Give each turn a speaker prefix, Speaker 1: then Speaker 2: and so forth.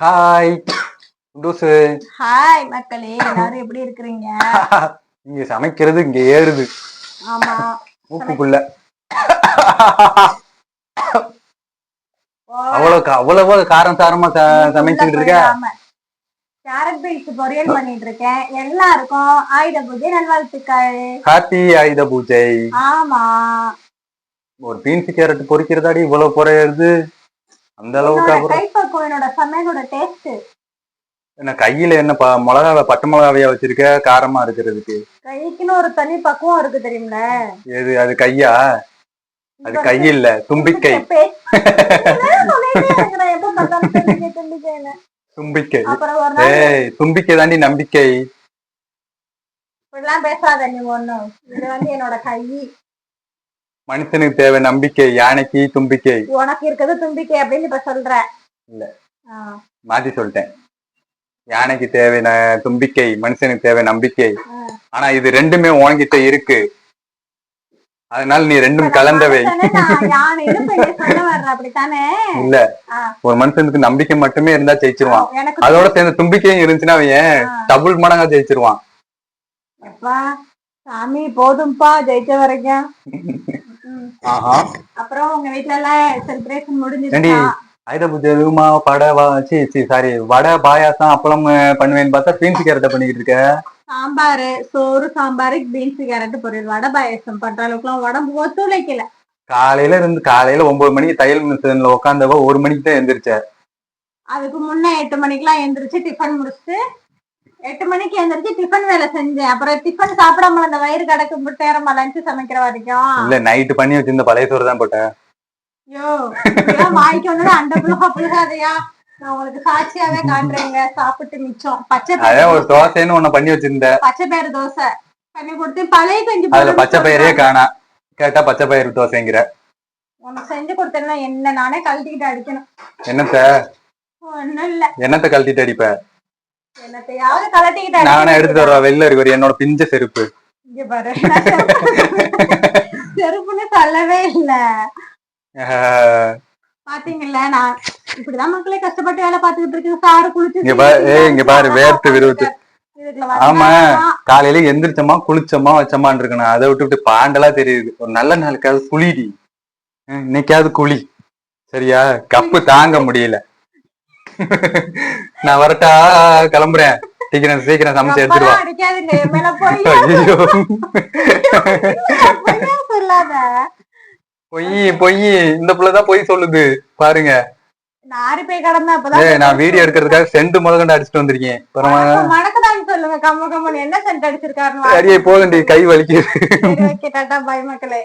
Speaker 1: Hi குண்டூசு.
Speaker 2: Hi மக்களே, எல்லாரும் எப்படி இருக்கிறீங்க?
Speaker 1: இங்க சமைக்கிறது இங்க ஏறுது.
Speaker 2: ஆமா,
Speaker 1: மூக்குக்குள்ள அவ்வளவு காரம் சாரமா சமைச்சுக்கிட்டு இருக்க.
Speaker 2: கேரட் பீன்ஸ் பொரியல் பண்ணிட்டு இருக்கேன். எல்லாருக்கும் ஆயுத பூஜை நல்வாழ்த்துக்கள்.
Speaker 1: ஹாப்பி ஆயுத பூஜை.
Speaker 2: ஆமா,
Speaker 1: ஒரு பீன்ஸ் கேரட் பொரிக்கிறதாடி இவ்வளவு குறையிறது? அந்த அளவுக்கு
Speaker 2: கைப்பக்குவம் என்னோட சமையலோட டேஸ்ட்.
Speaker 1: என்ன கையில என்ன மிளகாவை பச்சை மிளகாவையா வச்சிருக்க காரமா இருக்கிறதுக்கு?
Speaker 2: கைக்குன்னு ஒரு தனி பக்குவம் இருக்கு தெரியுமில.
Speaker 1: எது அது? கையா? அது கை இல்ல, தும்பிக்கை. தும்பிக்கை. தும்பிக்கை தாண்டி நம்பிக்கை.
Speaker 2: இப்படிலாம் பேசாத நீ. ஒண்ணு இது வந்து என்னோட கை.
Speaker 1: மனுஷனுக்கு தேவை நம்பிக்கை, யானைக்கு தும்பிக்கை.
Speaker 2: உனக்கு இருக்கிறது தும்பிக்கை அப்படின்னு இப்ப சொல்ற?
Speaker 1: இல்ல, மாத்தி சொல்லிட்டேன். யானைக்கு தேவை தும்பிக்கை, மனுஷனுக்கு தேவை நம்பிக்கை. ஆனா இது ரெண்டுமே உன்கிட்ட இருக்கு, அதனால நீ ரெண்டும் கலந்தவை. இல்ல, ஒரு மனுஷனுக்கு நம்பிக்கை மட்டுமே இருந்தா ஜெயிச்சிருவான். அதோட சேர்ந்த தும்பிக்கையும் இருந்துச்சுன்னா அவன் டபுள் மடங்கா ஜெயிச்சிருவான்.
Speaker 2: சாமி போதும்பா ஜெயிச்ச வரைக்கும். அப்புறம் உங்க வீட்டுல எல்லாம் செலிப்ரேஷன் முடிஞ்சிருச்சு?
Speaker 1: ஆயுத பூஜை எதுவுமா வடை பாயாசம் அப்பளம் பண்ணுவேன்னு பார்த்தா பீன்ஸ் கேரட் பண்ணிக்கிட்டு இருக்க.
Speaker 2: சாம்பாரு, சோறு சாம்பாரு, பீன்ஸ் கேரட் பொரியல். வடை பாயாசம் பண்ற அளவுக்கு எல்லாம் உடம்பு ஒத்துழைக்கல.
Speaker 1: காலையில 9 மணிக்கு தையல் மிஷின்ல உட்காந்தவ 1 மணிக்கு தான் எந்திரிச்ச.
Speaker 2: அதுக்கு முன்ன 8 மணிக்கெல்லாம் எந்திரிச்சு டிஃபன் முடிச்சுட்டு 8 மணிக்கு எந்திரிச்சு டிஃபன் வேலை செஞ்சேன். அப்புறம் டிஃபன் சாப்பிடாம அந்த வயிறு கடக்கு நேரம் லஞ்சு சமைக்கிற வரைக்கும்.
Speaker 1: இல்ல, நைட்டு பண்ணி வச்சிருந்த பழைய சோறு தான் போட்டேன்.
Speaker 2: ஐயோ, வாய்க்கு வந்தது அண்ட புழுகா புழுகாதையா? நான் உங்களுக்கு சாட்சியாவே காட்டுறேங்க. சாப்பிட்டு மிச்சம் பச்சை
Speaker 1: ஒரு தோசைன்னு ஒண்ணு பண்ணி வச்சிருந்த.
Speaker 2: பச்சை பயிறு தோசை பண்ணி கொடுத்து பழைய கஞ்சி.
Speaker 1: அதுல பச்சை பயிரே காணா. கேட்டா பச்சை பயிறு தோசைங்கிற.
Speaker 2: உனக்கு செஞ்சு கொடுத்தேன்னா என்ன நானே கழட்டிக்கிட்டு அடிக்கணும்.
Speaker 1: என்னத்த?
Speaker 2: ஒண்ணும் இல்ல.
Speaker 1: என்னத்த கழட்டிட்டு அடிப்ப?
Speaker 2: என்னத்தையாவது கழட்டிக்கிட்டு
Speaker 1: நானே எடுத்துட்டு வருவா. வெளில இருக்கு என்னோட பிஞ்ச செருப்பு.
Speaker 2: இங்க பாரு, செருப்புன்னு சொல்லவே இல்ல. பாத்தீங்கல்ல, நான் இப்படிதான் மக்களே கஷ்டப்பட்டு வேலை பாத்துக்கிட்டு இருக்கு. சாரு குளிச்சு
Speaker 1: இங்க பாரு, வேர்த்து விறுவிட்டு. ஆமா, காலையில எந்திரிச்சோமா குளிச்சோமா வச்சோமான்னு இருக்கணும். அதை விட்டு பாண்டலா தெரியுது. ஒரு நல்ல நாளுக்காவது குளிடி. இன்னைக்காவது குளி, சரியா? கப்பு தாங்க முடியல. நான் வரட்டா, கிளம்புறேன். சீக்கிரம் சமைச்சு எடுத்துருவா. பொய் இந்த புள்ளதான் பொய் சொல்லுது பாருங்க. நான் வீடியோ எடுக்கிறதுக்காக செண்டு முதல்கண்டு அடிச்சுட்டு வந்திருக்கேன்.
Speaker 2: சொல்லுங்க, கம்ம கம்மன் என்ன சென்ட் அடிச்சிருக்காரு?
Speaker 1: போதுண்டி, கை வலிக்குது.
Speaker 2: டாடா, பை மக்களே.